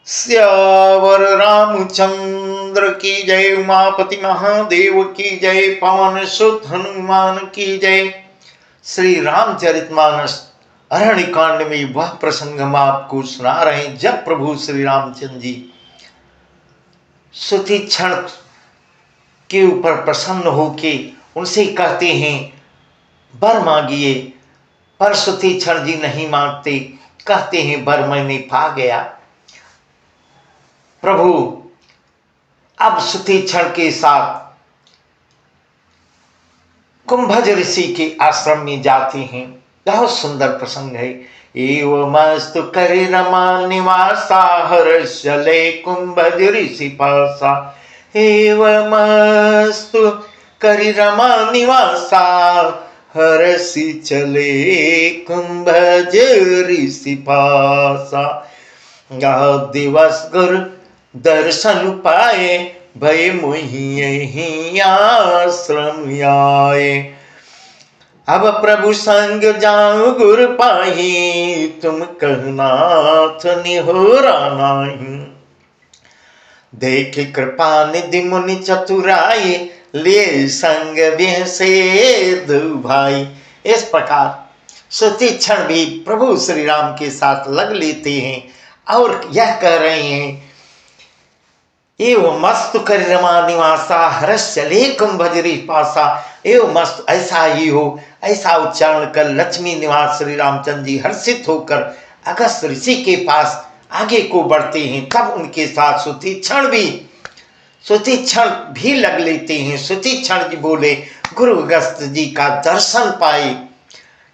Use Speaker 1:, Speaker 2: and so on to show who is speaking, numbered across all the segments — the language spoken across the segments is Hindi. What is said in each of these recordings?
Speaker 1: श्यावर रामचंद्र की जय। उमापति महादेव की जय। पवन सुत हनुमान की जय। श्री रामचरितमानस अरण्य कांड में वह प्रसंग हम आपको सुना रहे हैं जब प्रभु श्री रामचंद्र जी सुतीक्षण के ऊपर प्रसन्न होके उनसे कहते हैं वर मांगिए, पर सुतीक्षण जी नहीं मांगते, कहते हैं वर मैंने पा गया। प्रभु अब सुतीक्षण के साथ कुंभज ऋषि के आश्रम में जाते हैं। बहुत सुंदर प्रसंग है। एवमस्तु करे रमा निवासा हर्षले कुंभज ऋषि पासा। एवमस्तु करि रमा निवासा हर्षि चले कुंभज ऋषि पासा। दिवस गुरु दर्शन पाए भय मोहि आश्रम आए। अब प्रभु संग जाऊं गुर पाही, तुम कहनाथ निहोरा नहीं। देख कृपा निधि मुनि चतुराई, ले संग से दो भाई। इस प्रकार सुतीक्षण भी प्रभु श्री राम के साथ लग लेते हैं और यह कह रहे हैं एवं मस्त कर रमा निवासा हर्षले कुंभज ऋषि पासा। एवं मस्त ऐसा ही हो, ऐसा उच्चारण कर लक्ष्मी निवास श्री रामचंद्र जी हर्षित होकर अगस्त ऋषि के पास आगे को बढ़ते हैं। तब उनके साथ सुतीक्षण भी लग लेते हैं। सुतीक्षण जी बोले गुरु अगस्त जी का दर्शन पाए,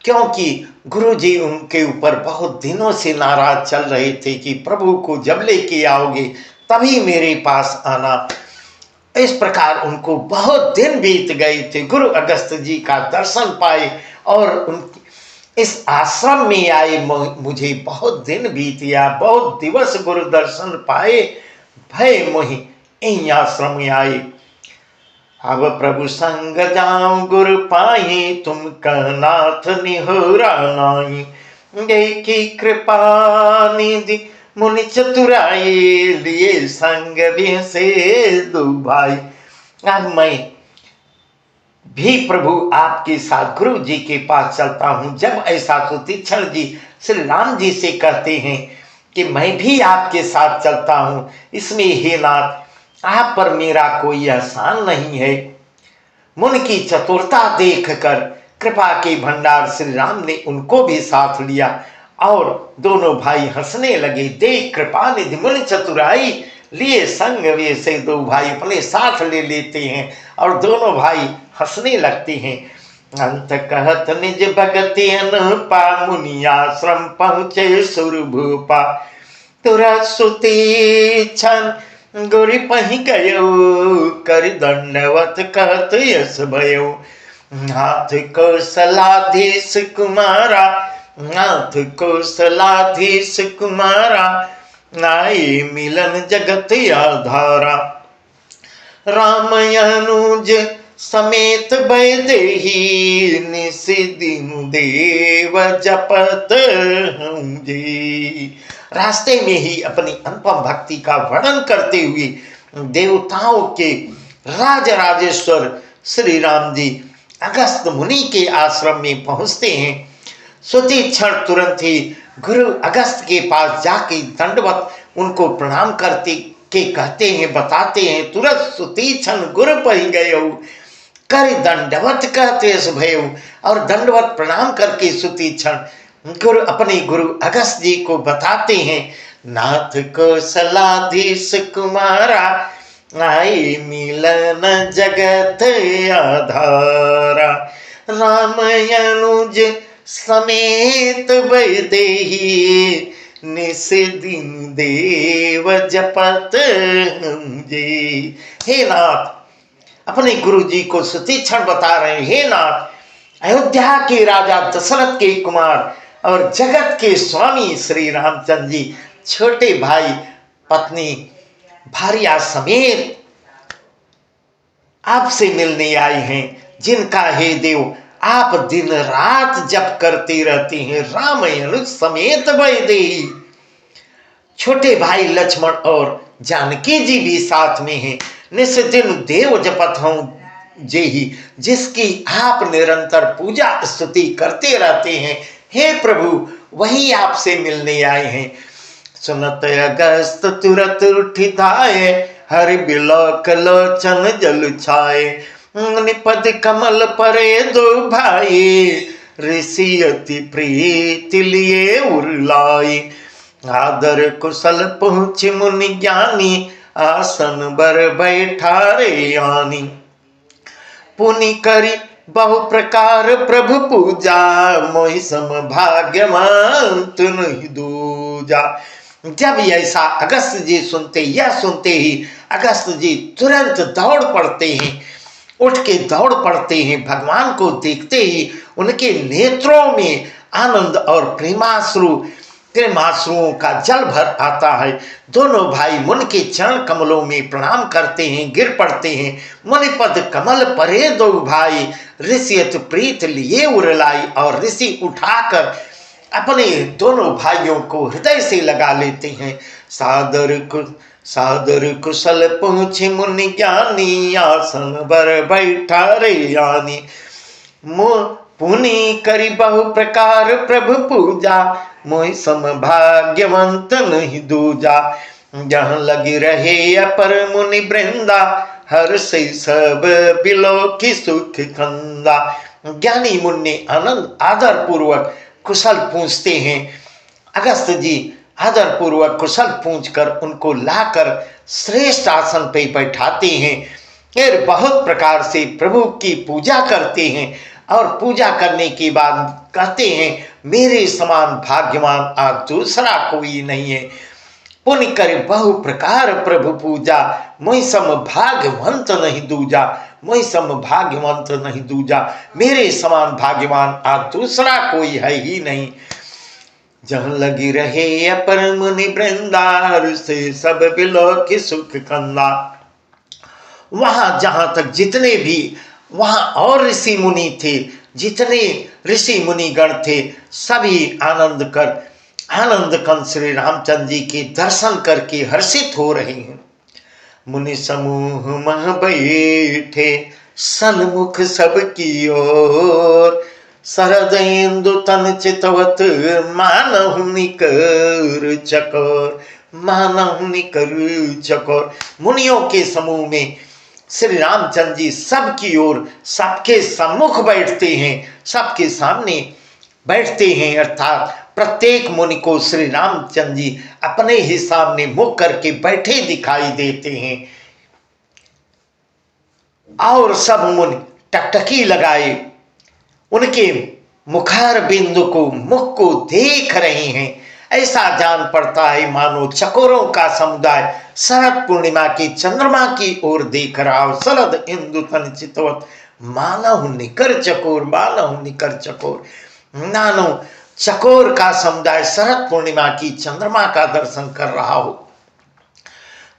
Speaker 1: क्योंकि गुरु जी उनके ऊपर बहुत दिनों से नाराज चल रहे थे कि प्रभु को जब लेके आओगे तभी मेरे पास आना। इस प्रकार उनको बहुत दिन बीत गए थे। गुरु अगस्त जी का दर्शन पाए और इस आश्रम में आए। मुझे बहुत दिन बीत गया, बहुत दिवस गुरु दर्शन पाए भय मोहि यही आश्रम में आए। अब प्रभु संग जाऊं गुरु पाई, तुम कहनाथ निहोरा नाई। देखी कृपा निधि मुनि चतुराई, लिए संग से दो भाई। अब मैं भी प्रभु आपके साथ गुरु जी के पास चलता हूँ। जब ऐसा सुतीक्षण जी श्री राम जी से कहते हैं कि मैं भी आपके साथ चलता हूँ, इसमें हे नाथ आप पर मेरा कोई एहसान नहीं है। मुनि की चतुरता देखकर कृपा के भंडार श्री राम ने उनको भी साथ लिया और दोनों भाई हंसने लगे। देख कृपा निधि मुनि चतुराई, लिए संग वे से दो भाई अपने साथ ले लेते हैं और दोनों भाई हंसने लगते हैं। अंत कहत निज भगति अनुपा, मुनि आश्रम पहुँचे सुरभूपा। तुरंत सुतीक्षण गुरु पहि गयो, कर दंडवत कहत यस भयो। नाथ कौशलाधीश कुमारा, नाथ कौशलाधीश कुमारा, नाई मिलन जगत आधारा। राम अनुज समेत वैदेही, निस दिन देव जपत हूँ जी। रास्ते में ही अपनी अनुपम भक्ति का वर्णन करते हुए देवताओं के राजराजेश्वर श्री राम जी अगस्त मुनि के आश्रम में पहुंचते हैं। सुतीक्षण तुरंत ही गुरु अगस्त के पास जाके दंडवत उनको प्रणाम करते के कहते हैं, बताते हैं। तुरंत सुतीक्षण गुरु पहि गयो, कर दंडवत कहते भयो। और दंडवत प्रणाम करके सुतीक्षण अपने गुरु अगस्त जी को बताते हैं, नाथ कौशलाधीश कुमारा, आई मिलन जगत आधारा। राम अनुज समेत वैदेही, निस दिन देव जपत जी। हे नाथ, अपने गुरु जी को सुतीक्षण बता रहे हैं, हे नाथ अयोध्या के राजा दशरथ के कुमार और जगत के स्वामी श्री रामचंद्र जी छोटे भाई पत्नी भार्या समेत आपसे मिलने आए हैं, जिनका हे देव आप दिन रात जप करते रहते हैं। राम अनुज समेत वैदेही, छोटे भाई लक्ष्मण और जानकी जी भी साथ में हैं। निस दिन देव जपत हूँ जेहि, जिसकी आप निरंतर पूजा स्तुति करते रहते हैं। हे प्रभु, वही आपसे मिलने आए हैं। सुनत अगस्त तुरत उठि धाये, हरि बिलोक लोचन जल छाए। निपद कमल परे दो भाई, ऋषि अति प्रीति लिए उरलाई। आदर कुशल पहुँच मुनि ज्ञानी, आसन बर बैठारे आनी। पुनि करी बहु प्रकार प्रभु पूजा, मोहि सम भाग्यवंत नहीं दूजा। जब ऐसा अगस्त जी सुनते ही अगस्त जी तुरंत दौड़ पड़ते हैं, उठ के दौड़ पड़ते हैं। भगवान को देखते ही उनके नेत्रों में आनंद और प्रेमाश्रुओं का जल भर आता है। दोनों भाई मुनि के चरण कमलों में प्रणाम करते हैं, गिर पड़ते हैं। मुनिपद कमल परे दो भाई, ऋषियत प्रीत लिए उरलाई। और ऋषि उठाकर अपने दोनों भाइयों को हृदय से लगा लेते हैं। सादर कुशल पहुँचे मुनि ज्ञानी, आसन बर बैठा रे यानी। पुनि करी बहु प्रकार प्रभु पूजा, मोहि सम भाग्यवंत नहीं दूजा। जहाँ लगी रहे अपर मुनि वृंदा, हर से सब बिलो की सुख कंदा। ज्ञानी मुनि आनंद आदर पूर्वक कुशल पूछते हैं। अगस्त जी आदर पूर्वक कुशल पूछकर उनको लाकर श्रेष्ठ आसन पे बैठाते हैं। फिर बहुत प्रकार से प्रभु की पूजा करते हैं और पूजा करने के बाद कहते हैं, मेरे समान भाग्यवान आज दूसरा कोई नहीं है। पुण्य करे बहु प्रकार प्रभु पूजा, मोहि सम भाग्यवंत नहीं दूजा। मोहि सम भाग्यवंत नहीं दूजा, मेरे समान भाग्यवान आज दूसरा कोई है ही नहीं। जहाँ लगी रहे अपर मुनि वृंदार, से सब बिलो की सुख कंदा। वहां जहां तक जितने भी वहां और ऋषि मुनि थे, जितने ऋषि मुनि गण थे, सभी आनंद कंद श्री रामचंद्र जी के दर्शन करके हर्षित हो रहे हैं। मुनि समूह मह बैठे, सन्मुख सबकी ओर। शरदेन्दु तन चितवत, मानहु निकर चकोर। मानहु निकर चकोर। मुनियों के समूह में श्री रामचंद्र जी सबकी ओर, सबके सम्मुख बैठते हैं, सबके सामने बैठते हैं। अर्थात प्रत्येक मुनि को श्री रामचंद्र जी अपने ही सामने मुख करके बैठे दिखाई देते हैं। और सब मुनि टकटकी लगाए उनके मुखार बिंदु को, मुख को देख रहे हैं। ऐसा जान पड़ता है मानो चकोरों का समुदाय शरद पूर्णिमा की चंद्रमा की ओर देख रहा हो। शरद इंदु तन चितवत, मानव निकर चकोर। मानव निकर चकोर, नानो चकोर का समुदाय शरद पूर्णिमा की चंद्रमा का दर्शन कर रहा हो।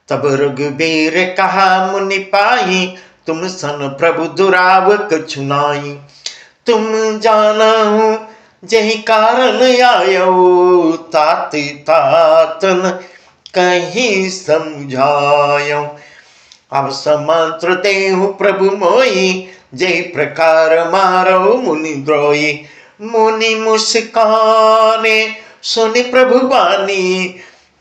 Speaker 1: तब रघुबीर कहा मुनि पाही, तुम सन प्रभु दुराव कछु नाई। तुम जाना जही कारण आयो, तात तातन कहीं समझायो। अब समंत्र देहु प्रभु मोई, जय प्रकार मारो मुनि द्रोही। मुनि मुस्काने सुनि प्रभु बानी,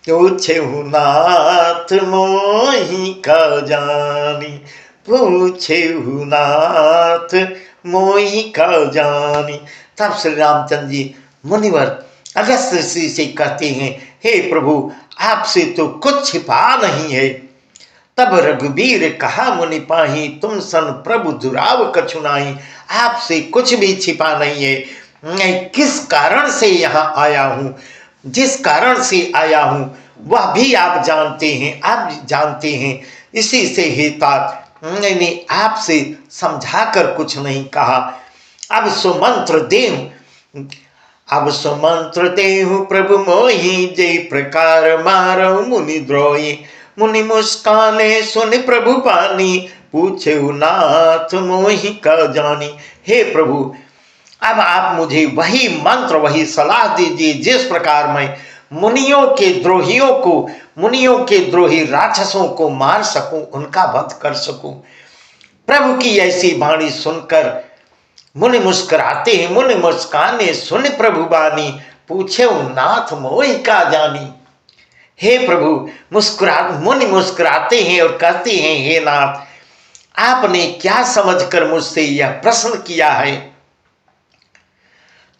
Speaker 1: पूछे नाथ मोहि का जानी। पूछे नाथ मोहि का जानी। तब श्री रामचंद्र जी मुनिवर अगस्त ऋषि से कहते हैं, हे प्रभु, आपसे तो कुछ छिपा नहीं है। तब रघुबीर कहा मुनि पाही, तुम सन प्रभु दुराव कछु नाई। आपसे कुछ भी छिपा नहीं है। मैं किस कारण से यहाँ आया हूँ, जिस कारण से आया हूँ वह भी आप जानते हैं। आप जानते हैं, इसी से हेतात मैंने आपसे समझाकर कुछ नहीं कहा। अब सुमंत्र देहु प्रभु मोहि, जय प्रकार मारो मुनि द्रोही। मुनि मुस्काने सुनि प्रभु पानी, पूछे नाथ मोहि का जानी। हे प्रभु, अब आप मुझे वही मंत्र, वही सलाह दीजिए जिस प्रकार मैं मुनियों के द्रोहियों को, मुनियों के द्रोही राक्षसों को मार सकूं, उनका वध कर सकूं। प्रभु की ऐसी वाणी सुनकर मुनि मुस्कुराते हैं। मुनि मुस्काने सुन प्रभु बानी, पूछे नाथ मोहि का जानी। हे प्रभु, मुनि मुस्कुराते हैं और कहते हैं, हे नाथ, आपने क्या समझकर मुझसे यह प्रश्न किया है?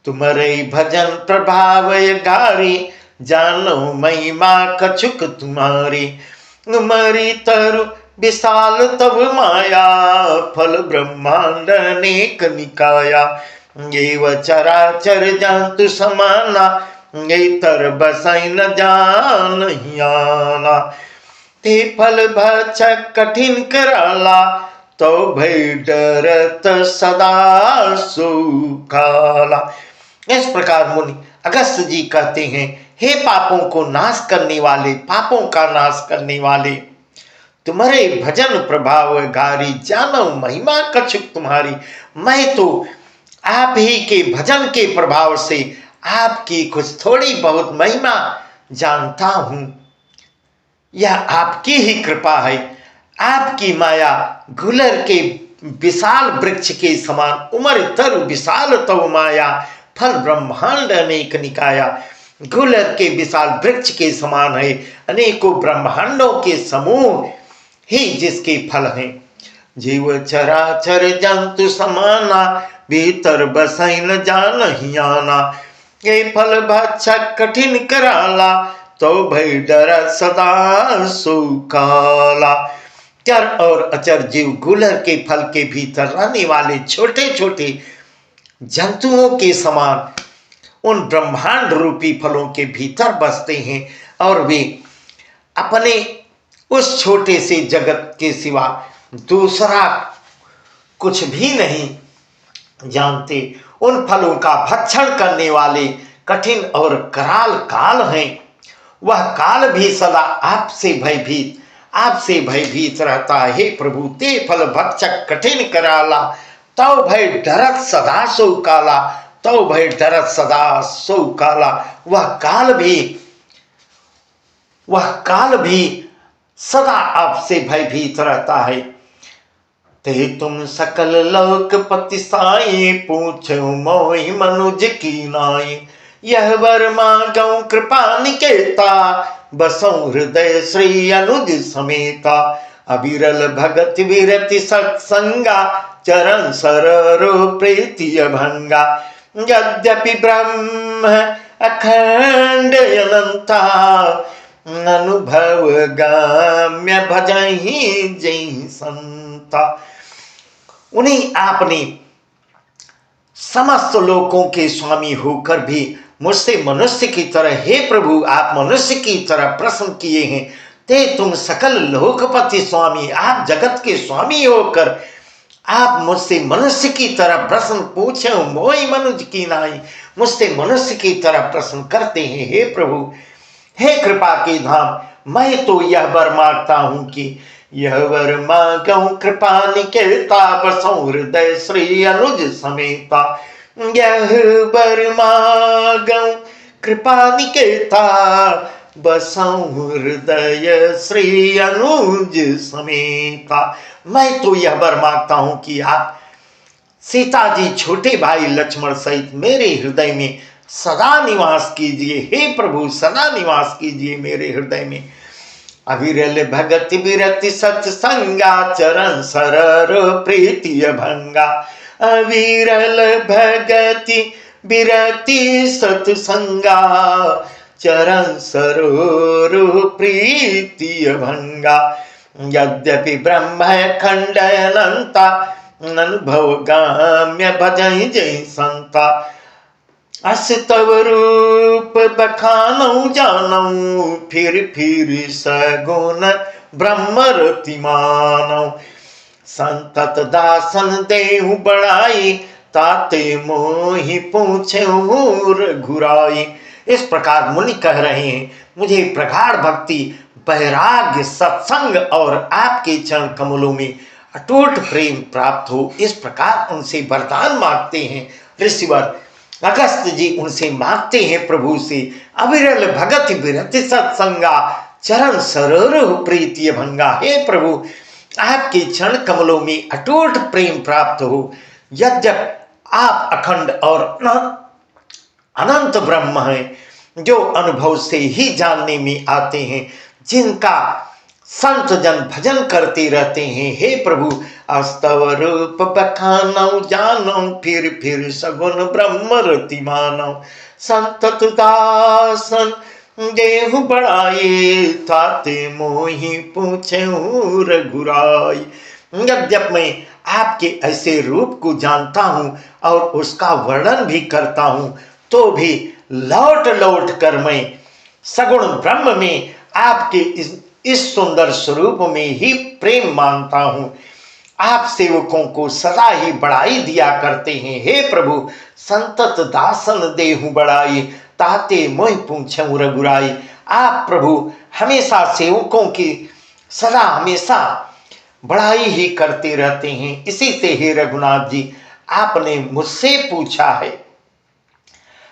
Speaker 1: तुम्हारे भजन प्रभाव गारी, जानो महिमा कछुक तुम्हारी। मरी तरु विशाल तब माया, फल ब्रह्मांड अनेक निकाया। एव चराचर जंतु समाना, ये तर बसई न जान। ते फल भक्षक कठिन कराला, तो भय डरत सदा सुखाला। इस प्रकार मुनि अगस्त्य जी कहते हैं, हे पापों को नाश करने वाले, पापों का नाश करने वाले, तुम्हारे भजन प्रभाव गारी, जानो महिमा कछुक तुम्हारी। मैं तो आप ही के भजन के प्रभाव से आपकी कुछ थोड़ी बहुत महिमा जानता हूं। यह आपकी ही कृपा है। आपकी माया गुलर के विशाल वृक्ष के समान, उमर तरु विशाल तव माया, फल ब्रह्मांड अनेक निकाया। गुलर के विशाल वृक्ष के समान है, अनेकों ब्रह्मांडों के समूह ही जिसके फल हैं। जीव चराचर जंतु समाना, भीतर बसई न जानहि आना। ये फल भक्षक कठिन कराला, तो भय डर सदा सुकाला। चर और अचर जीव गुलर के फल के भीतर रहने वाले छोटे छोटे जंतुओं के समान उन ब्रह्मांड रूपी फलों के भीतर बसते हैं, और वे अपने उस छोटे से जगत के सिवा दूसरा कुछ भी नहीं जानते। उन फलों का भक्षण करने वाले कठिन और कराल काल हैं। वह काल भी सदा आपसे भयभीत रहता है। हे प्रभु, ते फल भक्षक कठिन कराला, तव भय डरत सदा सो काला, तव भय डरत सदा सो काला। वह काल भी सदा आपसे भयभीत रहता है। ते तुम सकल लोकपति साई, पूछो मोहि मनुज की नाई। यह वर मांगौ कृपा निकेता, बसौ हृदय श्री अनुज समेता। अविरल भगत विरति सत्संगा, चरण सररो प्रीति अभंगा। यद्यपि ब्रह्म अखंड अनंता, अनुभव गाम्य भजहि जय संता। उन्हीं आपने समस्त लोकों के स्वामी होकर भी मुझसे मनुष्य की तरह, हे प्रभु, आप मनुष्य की तरह प्रश्न किए हैं। ते तुम सकल लोकपति स्वामी, आप जगत के स्वामी होकर आप मुझसे मनुष्य की तरह प्रश्न पूछे, मोहि मनुज की नाई, मुझसे मनुष्य की तरह प्रश्न करते हैं। हे प्रभु, हे कृपा के धाम, मैं तो यह वर मांगता हूं कि यह वर मांगौ कृपा निकेता, बसौ हृदय श्री अनुज समेता। यह वर मांगौ कृपा निकेता, बसौ हृदय श्री अनुज समेता। मैं तो यह वर मांगता हूं कि आप सीता जी, छोटे भाई लक्ष्मण सहित मेरे हृदय में सदा निवास कीजिए। हे प्रभु, सदा निवास कीजिए मेरे हृदय में। अविरल भगति विरति सत्संगा, चरण सरर प्रीति अभंगा। अविरल भगति विरति सत्संगा, चरण सरोर प्रीति अभंगा। यद्यपि ब्रह्म खंड अनंता, अनुभव गाम्य भजहि जय संता। अस तव रूप बखानौ जानौ, फिर सगुण ब्रह्म रति मानौ। संतत दासन देहु बड़ाई, ताते मोहि पूछे रघुराई। इस प्रकार मुनि कह रहे हैं, मुझे प्रगाढ़ भक्ति, वैराग्य, सत्संग और आपके चरण कमलों में अटूट प्रेम प्राप्त हो। इस प्रकार उनसे वरदान मांगते हैं ऋषिवर। अगस्त जी उनसे मांगते हैं प्रभु से, अविरल भगत विरत सत्संगा चरण सरोरु प्रीति भंगा। हे प्रभु, आपके चरण कमलों में अटूट प्रेम प्राप्त हो। यद्यप आप अखंड और अनंत ब्रह्म हैं, जो अनुभव से ही जानने में आते हैं, जिनका संत जन भजन करते रहते हैं। हे प्रभु, अस्तव रूप बखानौ जानौ, फिर सगुन ब्रह्म रति मानौ। संतत दासन देहु बढ़ाए, ताते मोहि पूछे रघुराई। यद्यप मैं आपके ऐसे रूप को जानता हूँ और उसका वर्णन भी करता हूँ, तो भी लौट लौट कर मैं सगुण ब्रह्म में आपके इस सुंदर स्वरूप में ही प्रेम मानता हूँ। आप सेवकों को सदा ही बढ़ाई दिया करते हैं। हे प्रभु, संतत दासन देहु बढ़ाई, ताते मोहि पूछऊं रघुराई। आप प्रभु हमेशा सेवकों की सदा हमेशा बढ़ाई ही करते रहते हैं। इसी से हे रघुनाथ जी, आपने मुझसे पूछा है।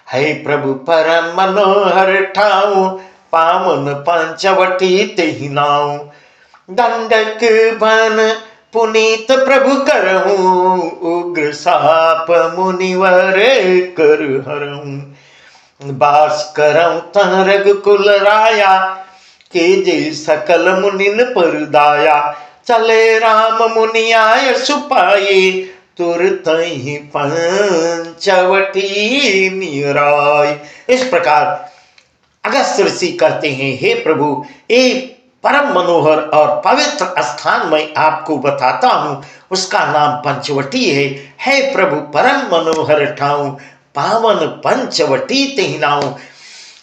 Speaker 1: हे प्रभु, परम मनोहर ठाऊ, पावन पंचवटी तेहि नाऊ। दंडक बन पुनीत प्रभु करहूँ, उग्र साप मुनिवर कर हरहूँ। बास करऊँ तह रघुकुल राया, के सकल मुनिन पर दाया। चले राम मुनि आय सुपाए, तुरत ही पंचवटी निराय। इस प्रकार अगस्त ऋषि कहते हैं, हे प्रभु, एक परम मनोहर और पवित्र स्थान मैं आपको बताता हूँ, उसका नाम पंचवटी है। हे प्रभु, परम मनोहर ठाऊ, पावन पंचवटी तेहि नाऊ।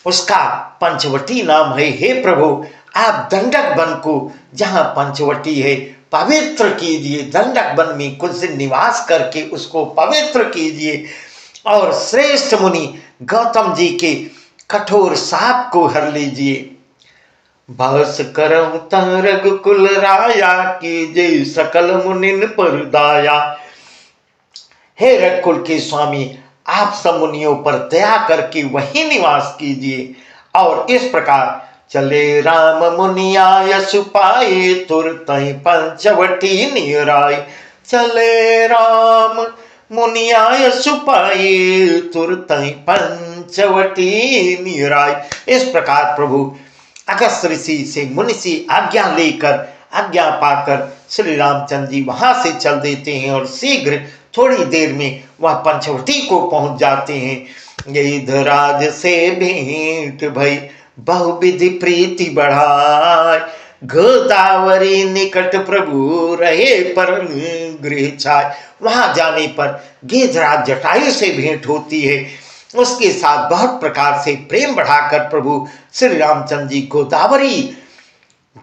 Speaker 1: उसका पंचवटी नाम है। हे प्रभु, आप दंडक वन को, जहाँ पंचवटी है, पवित्र कीजिए। दंडक वन में कुछ दिन निवास करके उसको पवित्र कीजिए और श्रेष्ठ मुनि गौतम जी के कठोर शाप को हर लीजिए। बस करऊं तह रघुकुल राया, कीजिए सकल मुनिन पर दाया। हे रघुकुल के स्वामी, आप सब मुनियों पर दया करके वही निवास कीजिए। और इस प्रकार चले राम मुनि आय सुपाए, तुरत ही पंचवटी निराय। चले राम मुनि आय सुपाए, तुरत ही पंचवटी निराय। इस प्रकार प्रभु अगस्त ऋषि से मुनि आज्ञा लेकर, आज्ञा पाकर श्री रामचंद्र जी वहां से चल देते हैं और शीघ्र थोड़ी देर में वह पंचवटी को पहुंच जाते हैं। गिरिधराज से भेंट भई, बहुविधि प्रीति बढ़ाय। गोदावरी निकट प्रभु रहे पर गृह छाय। वहां जाने पर गिरिधराज जटायु से भेंट होती है। उसके साथ बहुत प्रकार से प्रेम बढ़ाकर प्रभु श्री रामचंद्र जी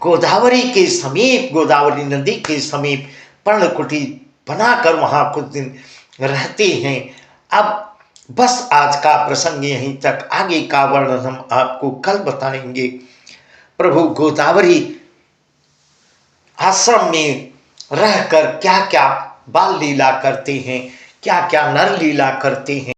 Speaker 1: गोदावरी के समीप, गोदावरी नदी के समीप पर्णकुटी बनाकर वहां कुछ दिन रहते हैं। अब बस आज का प्रसंग यहीं तक, आगे का वर्णन हम आपको कल बताएंगे। प्रभु गोदावरी आश्रम में रहकर क्या क्या बाल लीला करते हैं, क्या क्या नर लीला करते हैं।